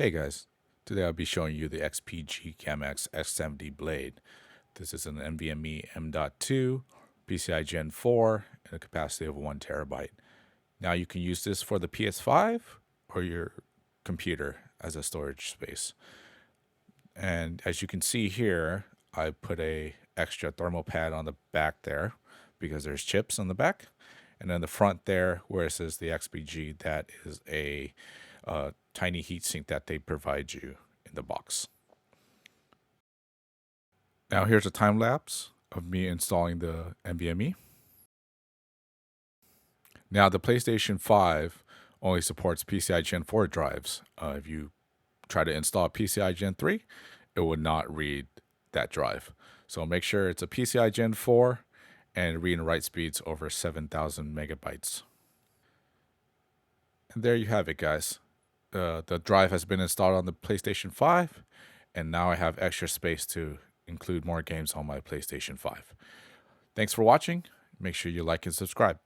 Hey guys, today I'll be showing you the XPG Gammix S70 Blade. This is an NVMe M.2, PCI Gen 4, and a capacity of 1 terabyte. Now you can use this for the PS5 or your computer as a storage space. And as you can see here, I put a extra thermal pad on the back there because there's chips on the back. And then the front there, where it says the XPG, that is a tiny heatsink that they provide you in the box. Now here's a time lapse of me installing the NVMe. Now the PlayStation 5 only supports PCI Gen 4 drives. If you try to install PCI Gen 3, it would not read that drive. So make sure it's a PCI Gen 4 and read and write speeds over 7,000 megabytes. And there you have it, guys. The drive has been installed on the PlayStation 5, and now I have extra space to include more games on my PlayStation 5. Thanks for watching. Make sure you like and subscribe.